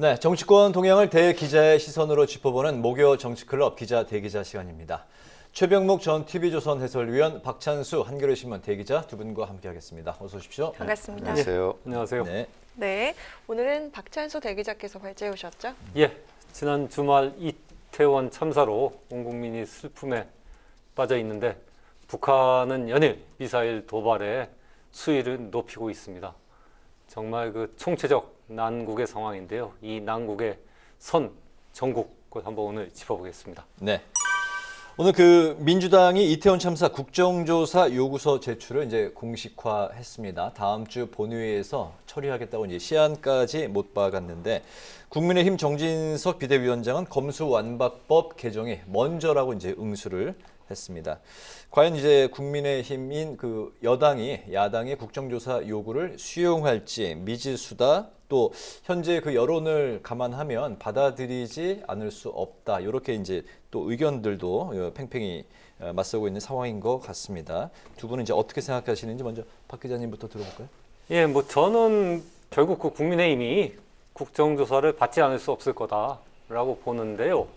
네, 정치권 동향을 대기자의 시선으로 짚어보는 목요 정치클럽 기자 대기자 시간입니다. 최병묵 전 TV조선 해설위원, 박찬수 한겨레신문 대기자 두 분과 함께하겠습니다. 어서 오십시오. 반갑습니다. 안녕하세요. 안녕하세요. 네. 네, 오늘은 박찬수 대기자께서 발제해 오셨죠? 예, 지난 주말 이태원 참사로 온 국민이 슬픔에 빠져 있는데 북한은 연일 미사일 도발에 수위를 높이고 있습니다. 정말 그 총체적 난국의 상황인데요. 이 난국의 선, 전국, 그걸 한번 오늘 짚어보겠습니다. 네. 오늘 민주당이 이태원 참사 국정조사 요구서 제출을 이제 공식화했습니다. 다음 주 본회의에서 처리하겠다고 이제 시한까지 못 박았는데 국민의힘 정진석 비대위원장은 검수완박법 개정이 먼저라고 이제 응수를 했습니다. 과연 이제 국민의힘인 여당이 야당의 국정조사 요구를 수용할지 미지수다. 또 현재 여론을 감안하면 받아들이지 않을 수 없다. 이렇게 이제 또 의견들도 팽팽히 맞서고 있는 상황인 것 같습니다. 두 분은 이제 어떻게 생각하시는지 먼저 박 기자님부터 들어볼까요? 예, 저는 결국 국민의힘이 국정조사를 받지 않을 수 없을 거다라고 보는데요.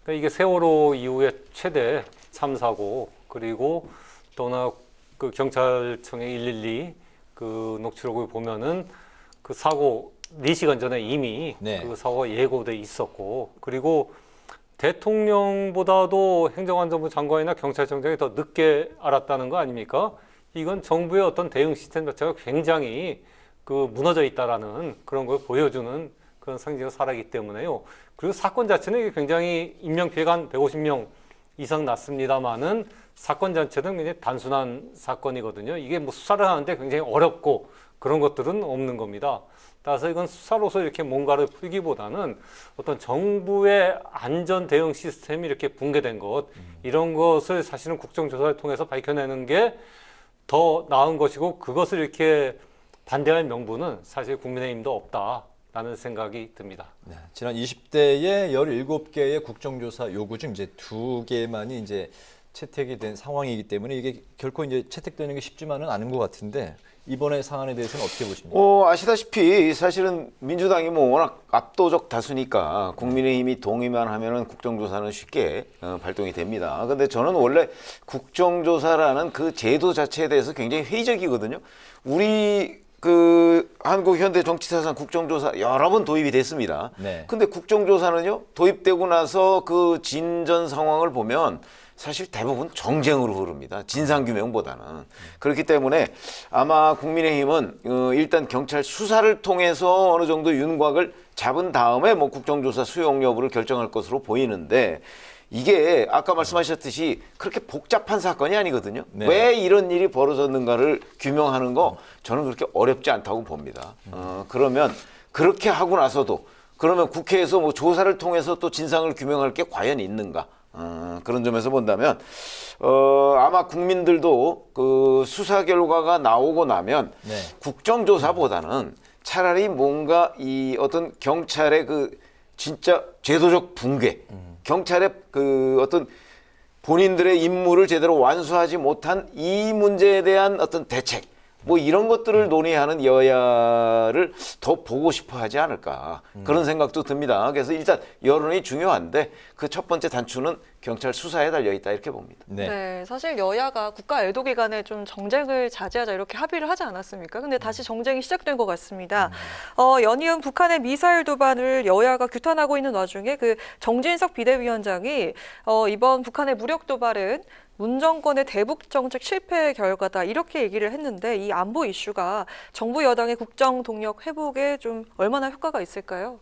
그러니까 이게 세월호 이후에 최대 참사고, 그리고 또나 경찰청의 112 녹취록을 보면은 사고 4시간 전에 이미 네. 사고가 예고돼 있었고, 그리고 대통령보다도 행정안전부 장관이나 경찰청장이 더 늦게 알았다는 거 아닙니까? 이건 정부의 어떤 대응 시스템 자체가 굉장히 무너져 있다라는 그런 걸 보여주는 그런 상징을 살아있기 때문에요. 그리고 사건 자체는 이게 굉장히 인명피해가 한 150명 이상 났습니다만은 사건 자체는 굉장히 단순한 사건이거든요. 이게 수사를 하는데 굉장히 어렵고 그런 것들은 없는 겁니다. 따라서 이건 수사로서 이렇게 뭔가를 풀기보다는 어떤 정부의 안전 대응 시스템이 이렇게 붕괴된 것, 이런 것을 사실은 국정조사를 통해서 밝혀내는 게 더 나은 것이고, 그것을 이렇게 반대할 명분은 사실 국민의힘도 없다라는 생각이 듭니다. 네, 지난 20대의 17개의 국정조사 요구 중 이제 2개만이 이제 채택이 된 상황이기 때문에 이게 결코 이제 채택되는 게 쉽지만은 않은 것 같은데 이번의 사안에 대해서는 어떻게 보십니까? 아시다시피 사실은 민주당이 워낙 압도적 다수니까 국민의힘이 동의만 하면은 국정조사는 쉽게 발동이 됩니다. 근데 저는 원래 국정조사라는 그 제도 자체에 대해서 굉장히 회의적이거든요. 우리 한국 현대 정치사상 국정조사 여러 번 도입이 됐습니다. 네. 근데 국정조사는요, 도입되고 나서 그 진전 상황을 보면 사실 대부분 정쟁으로 흐릅니다. 진상규명보다는. 그렇기 때문에 아마 국민의힘은 일단 경찰 수사를 통해서 어느 정도 윤곽을 잡은 다음에 국정조사 수용 여부를 결정할 것으로 보이는데, 이게 아까 말씀하셨듯이 그렇게 복잡한 사건이 아니거든요. 네. 왜 이런 일이 벌어졌는가를 규명하는 거 저는 그렇게 어렵지 않다고 봅니다. 그러면 그렇게 하고 나서도 그러면 국회에서 조사를 통해서 또 진상을 규명할 게 과연 있는가? 그런 점에서 본다면 아마 국민들도 수사 결과가 나오고 나면 네. 국정조사보다는 차라리 뭔가 이 어떤 경찰의 진짜 제도적 붕괴, 경찰의 어떤 본인들의 임무를 제대로 완수하지 못한 이 문제에 대한 어떤 대책, 이런 것들을 논의하는 여야를 더 보고 싶어 하지 않을까, 그런 생각도 듭니다. 그래서 일단 여론이 중요한데 그 첫 번째 단추는 경찰 수사에 달려 있다, 이렇게 봅니다. 네, 사실 여야가 국가 애도 기간에 좀 정쟁을 자제하자 이렇게 합의를 하지 않았습니까? 근데 다시 정쟁이 시작된 것 같습니다. 연이은 북한의 미사일 도발을 여야가 규탄하고 있는 와중에 정진석 비대위원장이 이번 북한의 무력 도발은 문 정권의 대북 정책 실패의 결과다, 이렇게 얘기를 했는데 이 안보 이슈가 정부 여당의 국정 동력 회복에 좀 얼마나 효과가 있을까요?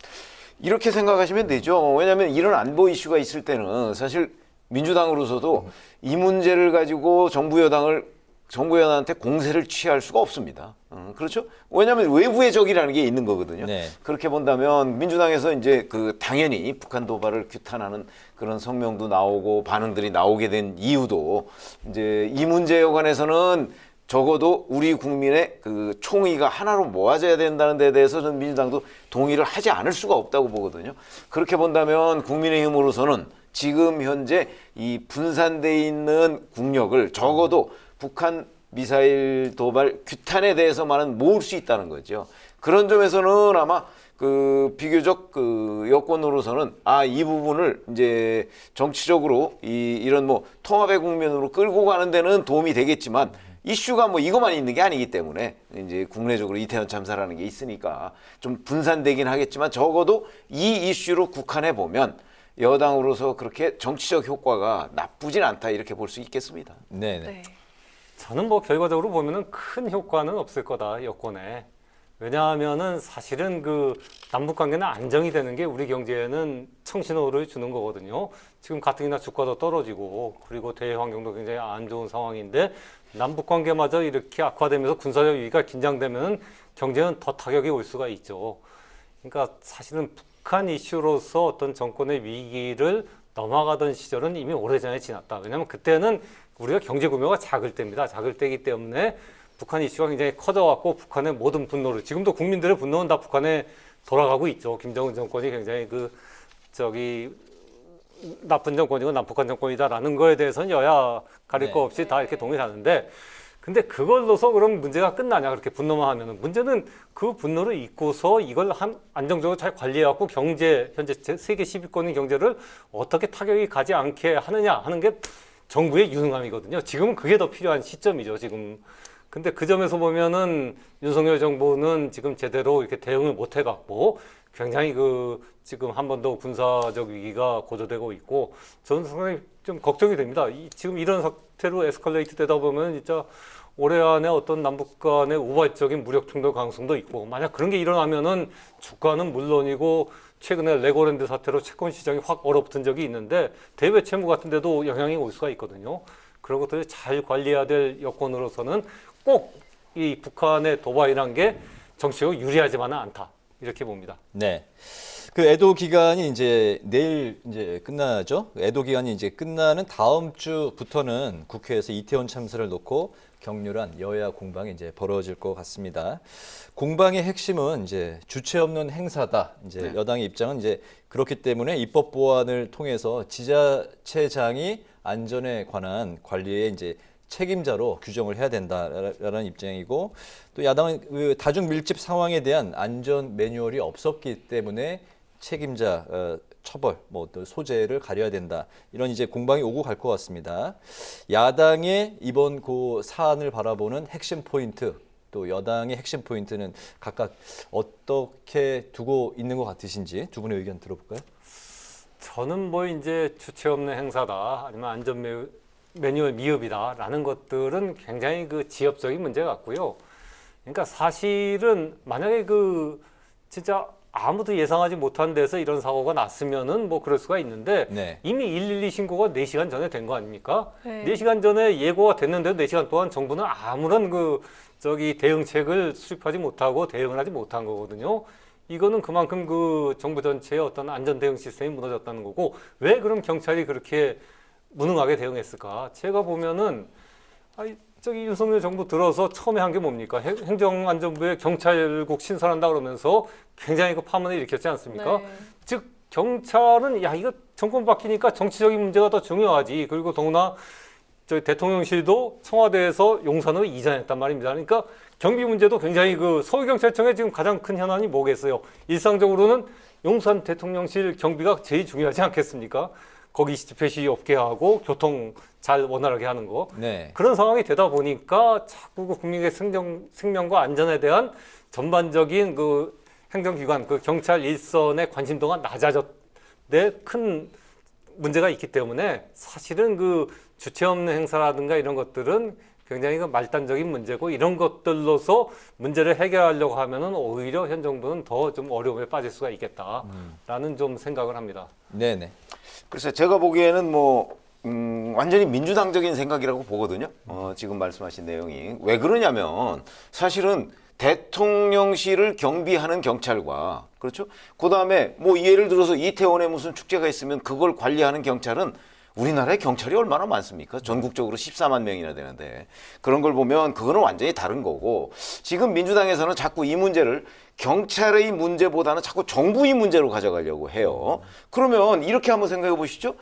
이렇게 생각하시면 되죠. 왜냐하면 이런 안보 이슈가 있을 때는 사실 민주당으로서도 이 문제를 가지고 정부 여당한테 공세를 취할 수가 없습니다. 그렇죠? 왜냐하면 외부의 적이라는 게 있는 거거든요. 네. 그렇게 본다면 민주당에서 이제 당연히 북한 도발을 규탄하는 그런 성명도 나오고 반응들이 나오게 된 이유도 이제 이 문제에 관해서는 적어도 우리 국민의 총의가 하나로 모아져야 된다는 데 대해서 저는 민주당도 동의를 하지 않을 수가 없다고 보거든요. 그렇게 본다면 국민의힘으로서는 지금 현재 이 분산돼 있는 국력을 적어도 북한 미사일 도발 규탄에 대해서만은 모을 수 있다는 거죠. 그런 점에서는 아마 그 비교적 그 여권으로서는 이 부분을 이제 정치적으로 이런 뭐 통합의 국면으로 끌고 가는 데는 도움이 되겠지만 이슈가 뭐 이것만 있는 게 아니기 때문에 이제 국내적으로 이태원 참사라는 게 있으니까 좀 분산되긴 하겠지만 적어도 이 이슈로 국한해 보면 여당으로서 그렇게 정치적 효과가 나쁘진 않다 이렇게 볼 수 있겠습니다. 네네. 네. 저는 뭐 결과적으로 보면은 큰 효과는 없을 거다, 여권에. 왜냐하면은 사실은 그 남북 관계는 안정이 되는 게 우리 경제에는 청신호를 주는 거거든요. 지금 가뜩이나 주가도 떨어지고 그리고 대외 환경도 굉장히 안 좋은 상황인데 남북 관계마저 이렇게 악화되면서 군사적 위기가 긴장되면 경제는 더 타격이 올 수가 있죠. 그러니까 사실은 북한 이슈로서 어떤 정권의 위기를 넘어가던 시절은 이미 오래전에 지났다. 왜냐하면 그때는 우리가 경제 규모가 작을 때입니다. 작을 때이기 때문에 북한 이슈가 굉장히 커져갖고 북한의 모든 분노를, 지금도 국민들의 분노는 다 북한에 돌아가고 있죠. 김정은 정권이 굉장히 나쁜 정권이고 남북한 정권이다라는 거에 대해서는 여야 가릴 거 없이 다 이렇게 동의하는데, 근데 그걸로서 그럼 문제가 끝나냐, 그렇게 분노만 하면은. 문제는 그 분노를 잊고서 이걸 안정적으로 잘 관리해갖고 현재 세계 10위권인 경제를 어떻게 타격이 가지 않게 하느냐 하는 게 정부의 유능함이거든요. 지금은 그게 더 필요한 시점이죠, 지금. 근데 그 점에서 보면은 윤석열 정부는 지금 제대로 이렇게 대응을 못 해갖고 굉장히 지금 한 번 더 군사적 위기가 고조되고 있고, 저는 상당히 좀 걱정이 됩니다. 지금 이런 상태로 에스컬레이트 되다 보면 진짜 올해 안에 어떤 남북 간의 우발적인 무력 충돌 가능성도 있고, 만약 그런 게 일어나면은 주가는 물론이고 최근에 레고랜드 사태로 채권 시장이 확 얼어붙은 적이 있는데 대외 채무 같은 데도 영향이 올 수가 있거든요. 그런 것들을 잘 관리해야 될 여건으로서는 꼭 이 북한의 도발이란 게 정치적으로 유리하지만은 않다, 이렇게 봅니다. 네. 그 애도 기간이 이제 내일 이제 끝나죠. 애도 기간이 이제 끝나는 다음 주부터는 국회에서 이태원 참사를 놓고 격렬한 여야 공방이 이제 벌어질 것 같습니다. 공방의 핵심은 이제 주체 없는 행사다. 이제 여당의 입장은 이제 그렇기 때문에 입법 보완을 통해서 지자체장이 안전에 관한 관리에 이제 책임자로 규정을 해야 된다라는 입장이고, 또 야당은 그 다중 밀집 상황에 대한 안전 매뉴얼이 없었기 때문에 책임자 처벌, 뭐 또 소재를 가려야 된다, 이런 이제 공방이 오고 갈 것 같습니다. 야당의 이번 그 사안을 바라보는 핵심 포인트, 또 여당의 핵심 포인트는 각각 어떻게 두고 있는 것 같으신지 두 분의 의견 들어볼까요? 저는 뭐 이제 주체 없는 행사다, 아니면 안전 매뉴얼 미흡이다라는 것들은 굉장히 그 지엽적인 문제 같고요. 그러니까 사실은 만약에 진짜 아무도 예상하지 못한 데서 이런 사고가 났으면은 뭐 그럴 수가 있는데, 네. 이미 112 신고가 4시간 전에 된 거 아닙니까? 네. 4시간 전에 예고가 됐는데도 4시간 동안 정부는 아무런 대응책을 수립하지 못하고 대응을 하지 못한 거거든요. 이거는 그만큼 정부 전체의 어떤 안전 대응 시스템이 무너졌다는 거고, 왜 그럼 경찰이 그렇게 무능하게 대응했을까? 제가 보면은 윤석열 정부 들어서 처음에 한 게 뭡니까? 행정안전부에 경찰국 신설한다 그러면서 굉장히 파문을 일으켰지 않습니까? 네. 즉 경찰은 이거 정권 바뀌니까 정치적인 문제가 더 중요하지. 그리고 더구나 저희 대통령실도 청와대에서 용산으로 이전했단 말입니다. 그러니까 경비 문제도 굉장히 서울경찰청의 지금 가장 큰 현안이 뭐겠어요? 일상적으로는 용산 대통령실 경비가 제일 중요하지 않겠습니까? 거기 집회 시위 없게 하고 교통 잘 원활하게 하는 거. 네. 그런 상황이 되다 보니까 자꾸 국민의 생명과 안전에 대한 전반적인 행정기관, 경찰 일선의 관심도가 낮아졌는데 큰 문제가 있기 때문에, 사실은 주체 없는 행사라든가 이런 것들은 굉장히 말단적인 문제고, 이런 것들로서 문제를 해결하려고 하면은 오히려 현 정부는 더 좀 어려움에 빠질 수가 있겠다라는 좀 생각을 합니다. 네네. 글쎄 제가 보기에는 완전히 민주당적인 생각이라고 보거든요. 지금 말씀하신 내용이. 왜 그러냐면 사실은 대통령실을 경비하는 경찰과, 그렇죠? 그다음에 예를 들어서 이태원에 무슨 축제가 있으면 그걸 관리하는 경찰은, 우리나라에 경찰이 얼마나 많습니까? 전국적으로 14만 명이나 되는데, 그런 걸 보면 그거는 완전히 다른 거고, 지금 민주당에서는 자꾸 이 문제를 경찰의 문제보다는 자꾸 정부의 문제로 가져가려고 해요. 그러면 이렇게 한번 생각해 보시죠.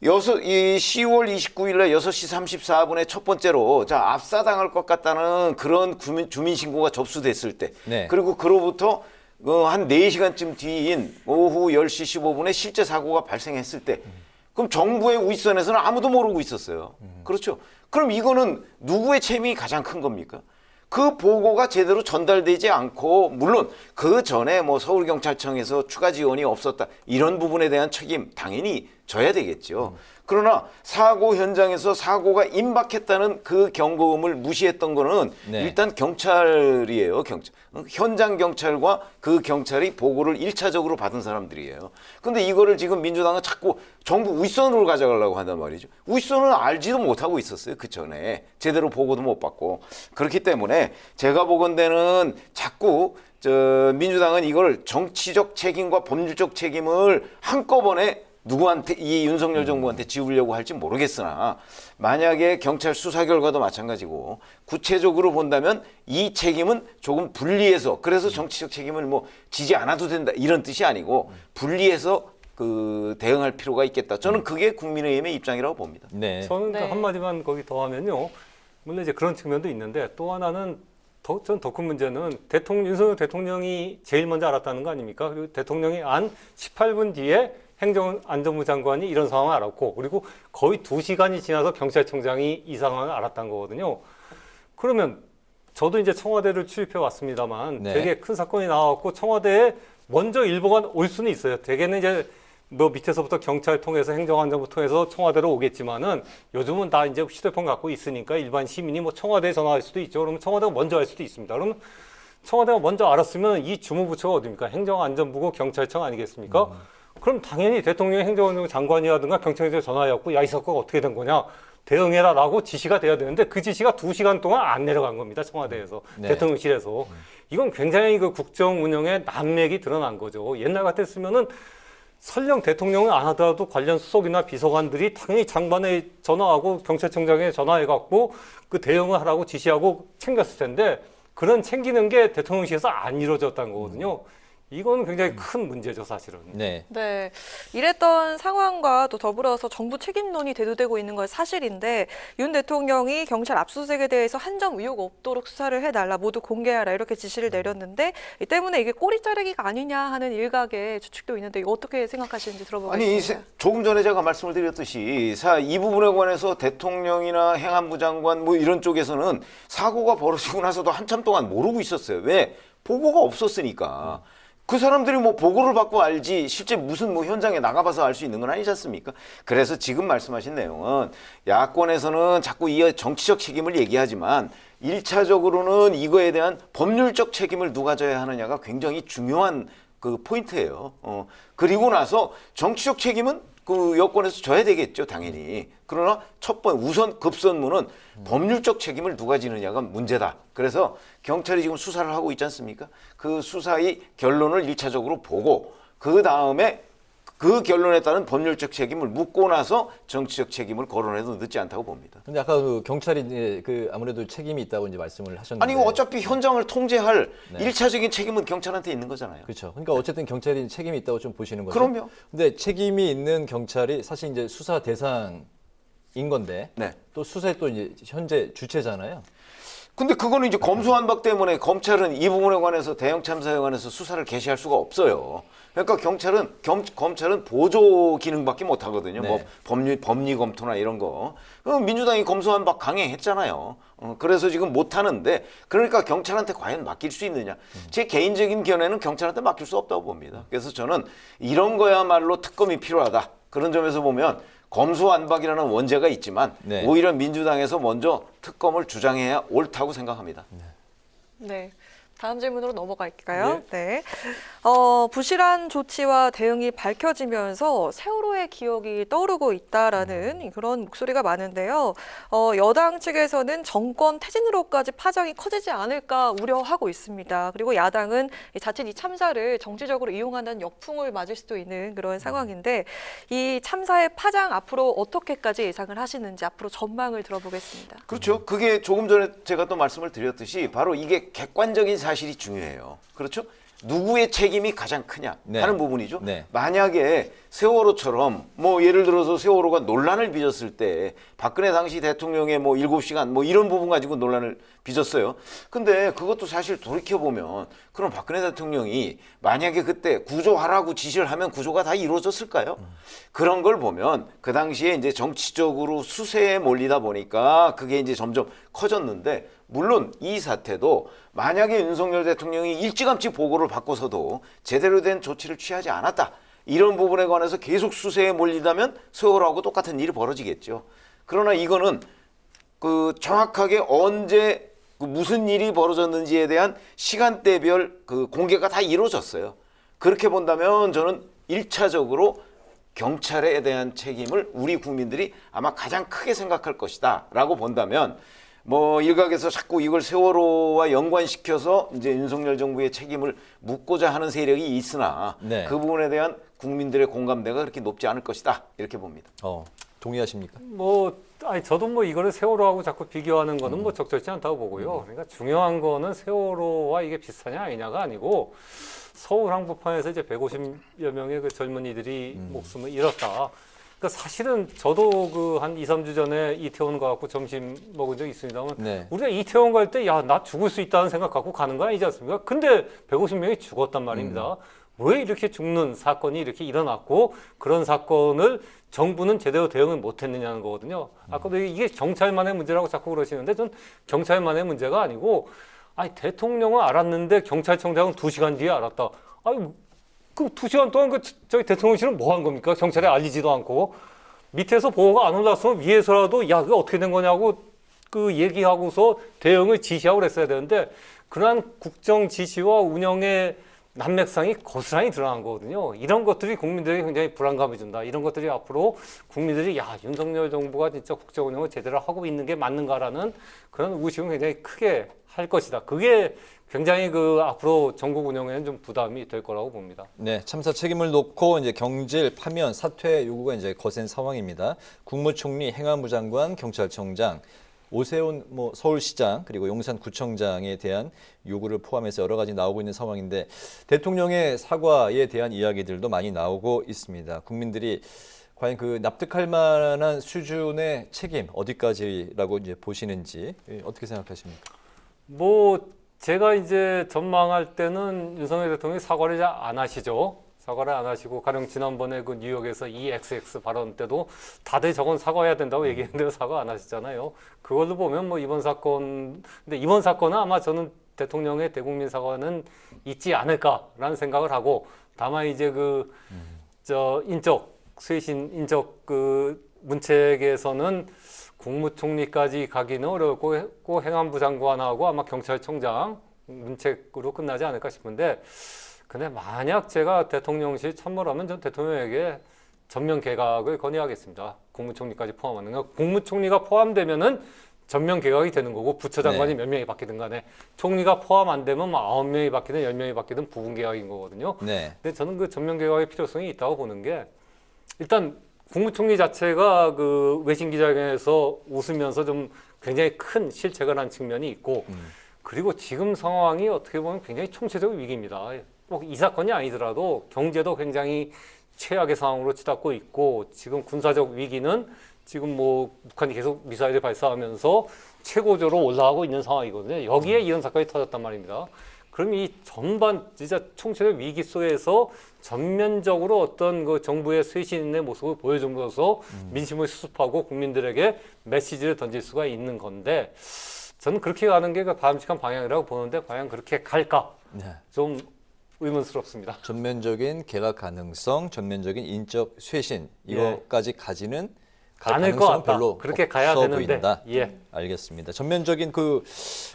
10월 29일 날 6시 34분에 첫 번째로 압사당할 것 같다는 그런 주민신고가 접수됐을 때, 네. 그리고 그로부터 한 4시간쯤 뒤인 오후 10시 15분에 실제 사고가 발생했을 때 그럼 정부의 윗선에서는 아무도 모르고 있었어요. 그렇죠. 그럼 이거는 누구의 책임이 가장 큰 겁니까? 그 보고가 제대로 전달되지 않고 물론 그 전에 뭐 서울경찰청에서 추가 지원이 없었다 이런 부분에 대한 책임 당연히 져야 되겠죠. 그러나 사고 현장에서 사고가 임박했다는 그 경고음을 무시했던 거는 네. 일단 경찰이에요. 현장 경찰과 그 경찰이 보고를 1차적으로 받은 사람들이에요. 근데 이거를 지금 민주당은 자꾸 정부 윗선으로 가져가려고 한단 말이죠. 윗선은 알지도 못하고 있었어요. 그 전에 제대로 보고도 못 받고. 그렇기 때문에 제가 보건대는 자꾸 민주당은 이걸 정치적 책임과 법률적 책임을 한꺼번에 누구한테 이 윤석열 정부한테 지우려고 할지 모르겠으나 만약에 경찰 수사 결과도 마찬가지고 구체적으로 본다면 이 책임은 조금 분리해서 그래서 정치적 책임을 뭐 지지 않아도 된다 이런 뜻이 아니고 분리해서 그 대응할 필요가 있겠다. 저는 그게 국민의힘의 입장이라고 봅니다. 네. 저는 네. 한마디만 거기 더하면요. 물론 이제 그런 측면도 있는데 또 하나는 전 더 큰 문제는 윤석열 대통령이 제일 먼저 알았다는 거 아닙니까? 그리고 대통령이 안 18분 뒤에 행정안전부 장관이 이런 상황을 알았고 그리고 거의 2시간이 지나서 경찰청장이 이 상황을 알았다는 거거든요. 그러면 저도 이제 청와대를 출입해 왔습니다만 네. 되게 큰 사건이 나왔고 청와대에 먼저 일보가 올 수는 있어요. 대개는 이제 뭐 밑에서부터 경찰 통해서 행정안전부 통해서 청와대로 오겠지만은 요즘은 다 이제 휴대폰 갖고 있으니까 일반 시민이 뭐 청와대에 전화할 수도 있죠. 그러면 청와대가 먼저 할 수도 있습니다. 그러면 청와대가 먼저 알았으면 이 주무부처가 어디입니까? 행정안전부고 경찰청 아니겠습니까? 그럼 당연히 대통령이 행정안전부 장관이라든가 경찰청에 전화해갖고 야, 이 사건가 어떻게 된 거냐 대응해라라고 지시가 돼야 되는데 그 지시가 2시간 동안 안 내려간 겁니다. 청와대에서 네. 대통령실에서 이건 굉장히 그 국정 운영의 난맥이 드러난 거죠. 옛날 같았으면은 설령 대통령은 안 하더라도 관련 수석이나 비서관들이 당연히 장관에 전화하고 경찰청장에 전화해갖고 그 대응을 하라고 지시하고 챙겼을 텐데 그런 챙기는 게 대통령실에서 안 이루어졌다는 거거든요. 이건 굉장히 큰 문제죠, 사실은. 네. 네, 이랬던 상황과 또 더불어서 정부 책임론이 대두되고 있는 건 사실인데 윤 대통령이 경찰 압수수색에 대해서 한 점 의혹 없도록 수사를 해달라 모두 공개하라 이렇게 지시를 내렸는데 이 때문에 이게 꼬리 자르기가 아니냐 하는 일각의 추측도 있는데 이거 어떻게 생각하시는지 들어보겠습니다. 아니 조금 전에 제가 말씀을 드렸듯이 이 부분에 관해서 대통령이나 행안부 장관 뭐 이런 쪽에서는 사고가 벌어지고 나서도 한참 동안 모르고 있었어요. 왜? 보고가 없었으니까. 그 사람들이 뭐 보고를 받고 알지 실제 무슨 뭐 현장에 나가봐서 알 수 있는 건 아니지 않습니까? 그래서 지금 말씀하신 내용은 야권에서는 자꾸 이 정치적 책임을 얘기하지만 1차적으로는 이거에 대한 법률적 책임을 누가 져야 하느냐가 굉장히 중요한 그 포인트예요. 그리고 나서 정치적 책임은 그 여권에서 져야 되겠죠, 당연히. 그러나 우선 급선무는 법률적 책임을 누가 지느냐가 문제다. 그래서 경찰이 지금 수사를 하고 있지 않습니까? 그 수사의 결론을 1차적으로 보고 그 다음에 그 결론에 따른 법률적 책임을 묻고 나서 정치적 책임을 거론해도 늦지 않다고 봅니다. 근데 아까 그 경찰이 이제 그 아무래도 책임이 있다고 이제 말씀을 하셨는데. 아니 어차피 현장을 통제할 네. 1차적인 책임은 경찰한테 있는 거잖아요. 그렇죠. 그러니까 어쨌든 경찰이 책임이 있다고 좀 보시는 거죠. 그럼요. 근데 책임이 있는 경찰이 사실 이제 수사 대상인 건데 네. 또 수사에 또 이제 현재 주체잖아요. 근데 그거는 이제 검수완박 때문에 검찰은 이 부분에 관해서 대형 참사에 관해서 수사를 개시할 수가 없어요. 그러니까 검찰은 보조 기능밖에 못 하거든요. 네. 뭐 법리 검토나 이런 거. 민주당이 검수완박 강행했잖아요. 그래서 지금 못 하는데 그러니까 경찰한테 과연 맡길 수 있느냐? 제 개인적인 견해는 경찰한테 맡길 수 없다고 봅니다. 그래서 저는 이런 거야말로 특검이 필요하다. 그런 점에서 보면 검수완박이라는 원죄가 있지만 네. 오히려 민주당에서 먼저 특검을 주장해야 옳다고 생각합니다. 네. 다음 질문으로 넘어갈까요? 네. 부실한 조치와 대응이 밝혀지면서 세월호의 기억이 떠오르고 있다라는 그런 목소리가 많은데요. 여당 측에서는 정권 퇴진으로까지 파장이 커지지 않을까 우려하고 있습니다. 그리고 야당은 자칫 이 참사를 정치적으로 이용한다는 역풍을 맞을 수도 있는 그런 상황인데 이 참사의 파장 앞으로 어떻게까지 예상을 하시는지 앞으로 전망을 들어보겠습니다. 그렇죠. 그게 조금 전에 제가 또 말씀을 드렸듯이 바로 이게 객관적인 사실이 중요해요. 그렇죠? 누구의 책임이 가장 크냐 네. 하는 부분이죠. 네. 만약에 세월호처럼 뭐 예를 들어서 세월호가 논란을 빚었을 때 박근혜 당시 대통령의 뭐 7시간 뭐 이런 부분 가지고 논란을 빚었어요. 근데 그것도 사실 돌이켜보면 그럼 박근혜 대통령이 만약에 그때 구조하라고 지시를 하면 구조가 다 이루어졌을까요? 그런 걸 보면 그 당시에 이제 정치적으로 수세에 몰리다 보니까 그게 이제 점점 커졌는데 물론 이 사태도 만약에 윤석열 대통령이 일찌감치 보고를 받고서도 제대로 된 조치를 취하지 않았다. 이런 부분에 관해서 계속 수세에 몰리다면 세월호하고 똑같은 일이 벌어지겠죠. 그러나 이거는 그 정확하게 언제 그 무슨 일이 벌어졌는지에 대한 시간대별 그 공개가 다 이루어졌어요. 그렇게 본다면 저는 1차적으로 경찰에 대한 책임을 우리 국민들이 아마 가장 크게 생각할 것이다 라고 본다면 뭐 일각에서 자꾸 이걸 세월호와 연관시켜서 이제 윤석열 정부의 책임을 묻고자 하는 세력이 있으나 네. 그 부분에 대한 국민들의 공감대가 그렇게 높지 않을 것이다 이렇게 봅니다. 동의하십니까? 뭐 아니 저도 뭐 이거를 세월호하고 자꾸 비교하는 거는 뭐 적절치 않다고 보고요. 그러니까 중요한 거는 세월호와 이게 비슷하냐 아니냐가 아니고 서울 항구판에서 이제 150여 명의 그 젊은이들이 목숨을 잃었다. 그러니까 사실은 저도 그 한 2, 3주 전에 이태원 가갖고 점심 먹은 적이 있습니다만 네. 우리가 이태원 갈 때 야, 나 죽을 수 있다는 생각 갖고 가는 거 아니지 않습니까? 근데 150명이 죽었단 말입니다. 왜 이렇게 죽는 사건이 이렇게 일어났고 그런 사건을 정부는 제대로 대응을 못했느냐는 거거든요. 아까도 이게 경찰만의 문제라고 자꾸 그러시는데 전 경찰만의 문제가 아니고 아니 대통령은 알았는데 경찰청장은 2시간 뒤에 알았다. 아니 그 2시간 동안 저기 대통령실은 뭐 한 겁니까? 경찰에 알리지도 않고 밑에서 보고가 안 올랐으면 위에서라도 야 그게 어떻게 된 거냐고 그 얘기하고서 대응을 지시하고 그랬어야 되는데 그러한 국정 지시와 운영의 난맥상이 고스란히 드러난 거거든요. 이런 것들이 국민들에게 굉장히 불안감을 준다. 이런 것들이 앞으로 국민들이 야 윤석열 정부가 진짜 국정 운영을 제대로 하고 있는 게 맞는가라는 그런 의구심을 굉장히 크게 할 것이다. 그게 굉장히 그 앞으로 전국 운영에는 좀 부담이 될 거라고 봅니다. 네, 참사 책임을 놓고 이제 경질, 파면, 사퇴 요구가 이제 거센 상황입니다. 국무총리, 행안부 장관, 경찰청장, 오세훈 서울시장 그리고 용산구청장에 대한 요구를 포함해서 여러 가지 나오고 있는 상황인데 대통령의 사과에 대한 이야기들도 많이 나오고 있습니다. 국민들이 과연 그 납득할 만한 수준의 책임 어디까지라고 이제 보시는지 어떻게 생각하십니까? 뭐 제가 이제 전망할 때는 윤석열 대통령이 사과를 잘 안 하시죠. 사과를 안 하시고 가령 지난번에 그 뉴욕에서 EXX 발언 때도 다들 저건 사과해야 된다고 얘기했는데 사과 안 하시잖아요. 그걸로 보면 뭐 이번 사건 근데 이번 사건은 아마 저는 대통령의 대국민 사과는 있지 않을까라는 생각을 하고 다만 이제 그 저 인적 쇄신 인적 그 문책에서는 국무총리까지 가기는 어렵고 행안부 장관하고 아마 경찰청장 문책으로 끝나지 않을까 싶은데 근데 만약 제가 대통령실 참모라면 전 대통령에게 전면 개각을 건의하겠습니다. 국무총리까지 포함하는 거. 국무총리가 포함되면은 전면 개각이 되는 거고 부처장관이 네. 몇 명이 바뀌든 간에 총리가 포함 안 되면 뭐 9명이 바뀌든 10명이 바뀌든 부분 개각인 거거든요. 네. 근데 저는 그 전면 개각의 필요성이 있다고 보는 게 일단 국무총리 자체가 그 외신 기자회견에서 웃으면서 좀 굉장히 큰 실책을 한 측면이 있고 그리고 지금 상황이 어떻게 보면 굉장히 총체적 위기입니다. 꼭 이 사건이 아니더라도 경제도 굉장히 최악의 상황으로 치닫고 있고 지금 군사적 위기는 지금 뭐 북한이 계속 미사일을 발사하면서 최고조로 올라가고 있는 상황이거든요. 여기에 이런 사건이 터졌단 말입니다. 그럼 이 전반 진짜 총체적 위기 속에서 전면적으로 어떤 그 정부의 쇄신의 모습을 보여줌으로써 민심을 수습하고 국민들에게 메시지를 던질 수가 있는 건데 저는 그렇게 가는 게 바람직한 방향이라고 보는데 과연 그렇게 갈까? 네. 좀 의문스럽습니다. 전면적인 개각 가능성, 전면적인 인적 쇄신 예. 이거까지 가지는 갈 않을 것 가능성은 같다. 별로 그렇게 가야 없어 되는데. 보인다. 예. 알겠습니다. 전면적인 그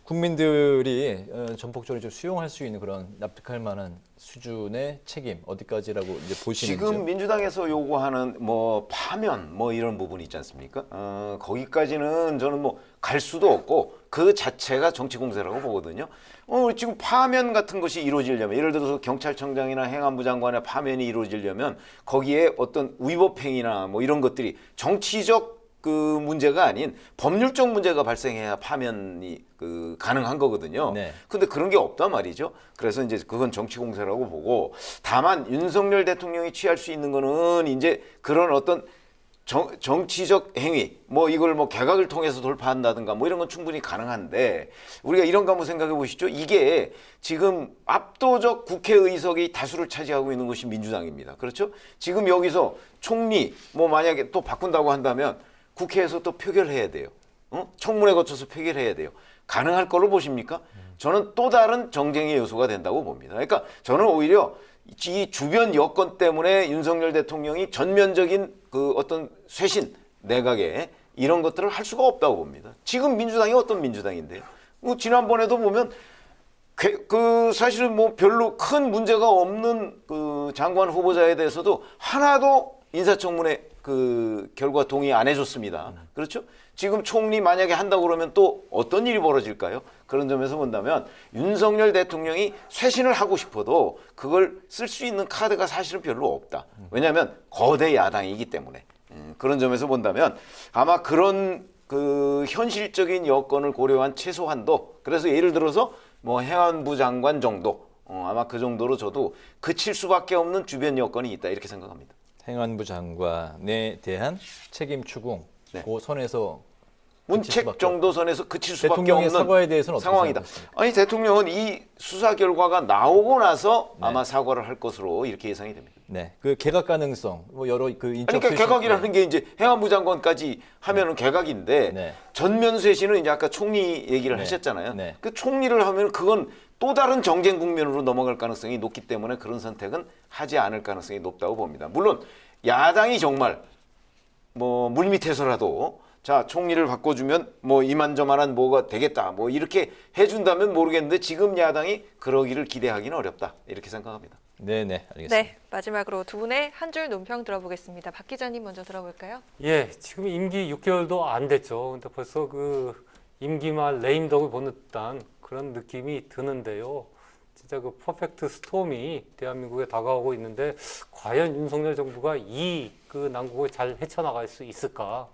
국민들이 전폭적으로 좀 수용할 수 있는 그런 납득할 만한 수준의 책임 어디까지라고 이제 보시는지요? 지금 민주당에서 요구하는 뭐 파면 뭐 이런 부분이 있지 않습니까? 거기까지는 저는 뭐 갈 수도 없고 그 자체가 정치 공세라고 보거든요. 지금 파면 같은 것이 이루어지려면 예를 들어서 경찰청장이나 행안부 장관의 파면이 이루어지려면 거기에 어떤 위법행위나 뭐 이런 것들이 정치적 그 문제가 아닌 법률적 문제가 발생해야 파면이 가능한 거거든요. 네. 근데 그런 게 없단 말이죠. 그래서 이제 그건 정치 공세라고 보고, 다만 윤석열 대통령이 취할 수 있는 거는 이제 그런 어떤 정치적 행위, 뭐 이걸 뭐 개각을 통해서 돌파한다든가 뭐 이런 건 충분히 가능한데, 우리가 이런 거 한번 생각해 보시죠. 이게 지금 압도적 국회의석이 다수를 차지하고 있는 것이 민주당입니다. 그렇죠? 지금 여기서 총리 뭐 만약에 또 바꾼다고 한다면 국회에서 또 표결해야 돼요. 청문회 거쳐서 표결해야 돼요. 가능할 걸로 보십니까? 저는 또 다른 정쟁의 요소가 된다고 봅니다. 그러니까 저는 오히려 이 주변 여건 때문에 윤석열 대통령이 전면적인 그 어떤 쇄신 내각에 이런 것들을 할 수가 없다고 봅니다. 지금 민주당이 어떤 민주당인데요? 뭐 지난번에도 보면 사실은 뭐 별로 큰 문제가 없는 그 장관 후보자에 대해서도 하나도 인사청문회 그 결과 동의 안 해줬습니다. 그렇죠? 지금 총리 만약에 한다고 그러면 또 어떤 일이 벌어질까요? 그런 점에서 본다면 윤석열 대통령이 쇄신을 하고 싶어도 그걸 쓸 수 있는 카드가 사실은 별로 없다. 왜냐하면 거대 야당이기 때문에. 그런 점에서 본다면 아마 그런 그 현실적인 여건을 고려한 최소한도, 그래서 예를 들어서 뭐 행안부 장관 정도, 아마 그 정도로 저도 그칠 수밖에 없는 주변 여건이 있다 이렇게 생각합니다. 행안부 장관에 대한 책임 추궁, 네. 그 선에서 문책 정도 선에서 그칠 수밖에 대통령의 없는 사과에 대해서는 어떻게 상황이다. 생각하십니까? 아니 대통령은 이 수사 결과가 나오고 나서 아마 사과를 할 것으로 이렇게 예상이 됩니다. 네, 그 개각 가능성, 뭐 여러 그 인적 그러니까 쇄신- 개각이라는 게 이제 행안부 장관까지 하면은 개각인데, 네. 전면 쇄신은 이제 아까 총리 얘기를 네. 하셨잖아요. 네. 그 총리를 하면 그건 또 다른 정쟁 국면으로 넘어갈 가능성이 높기 때문에 그런 선택은 하지 않을 가능성이 높다고 봅니다. 물론 야당이 정말 뭐 물밑에서라도 자 총리를 바꿔주면 뭐 이만저만한 뭐가 되겠다 뭐 이렇게 해준다면 모르겠는데, 지금 야당이 그러기를 기대하기는 어렵다 이렇게 생각합니다. 네네, 알겠습니다. 네, 마지막으로 두 분의 한 줄 논평 들어보겠습니다. 박 기자님 먼저 들어볼까요? 예, 지금 임기 6개월도 안 됐죠. 근데 벌써 그 임기 말 레임덕을 보는 듯한 그런 느낌이 드는데요. 진짜 그 퍼펙트 스톰이 대한민국에 다가오고 있는데, 과연 윤석열 정부가 이 그 난국을 잘 헤쳐나갈 수 있을까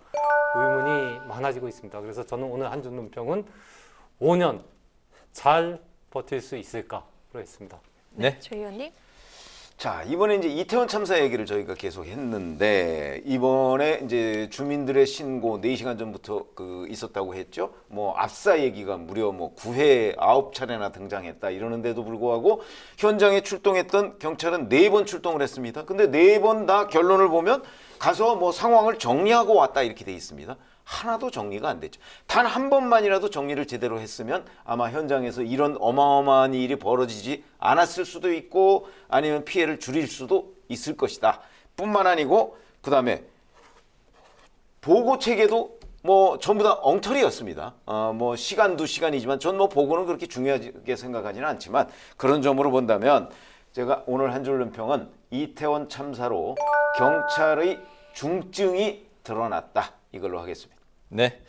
의문이 많아지고 있습니다. 그래서 저는 오늘 한 줄 논평은 5년 잘 버틸 수 있을까로 했습니다. 네. 최 의원님. 자, 이번에 이제 이태원 참사 얘기를 저희가 계속 했는데, 이번에 이제 주민들의 신고 4시간 전부터 있었다고 했죠. 뭐 압사 얘기가 무려 뭐 9회 9차례나 등장했다 이러는데도 불구하고 현장에 출동했던 경찰은 4번 출동을 했습니다. 근데 4번 다 결론을 보면 가서 뭐 상황을 정리하고 왔다 이렇게 돼 있습니다. 하나도 정리가 안 됐죠. 단 한 번만이라도 정리를 제대로 했으면 아마 현장에서 이런 어마어마한 일이 벌어지지 않았을 수도 있고, 아니면 피해를 줄일 수도 있을 것이다. 뿐만 아니고 그다음에 보고 체계도 뭐 전부 다 엉터리였습니다. 뭐 시간도 시간이지만 전 뭐 보고는 그렇게 중요하게 생각하지는 않지만, 그런 점으로 본다면 제가 오늘 한 줄 논평은 이태원 참사로 경찰의 중증이 드러났다 이걸로 하겠습니다. 네.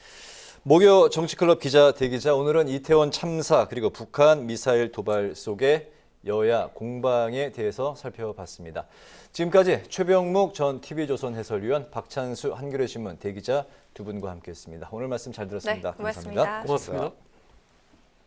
목요 정치클럽 기자 대기자, 오늘은 이태원 참사 그리고 북한 미사일 도발 속의 여야 공방에 대해서 살펴봤습니다. 지금까지 최병묵 전 TV조선 해설위원, 박찬수 한겨레신문 대기자 두 분과 함께했습니다. 오늘 말씀 잘 들었습니다. 네, 고맙습니다. 감사합니다. 고맙습니다.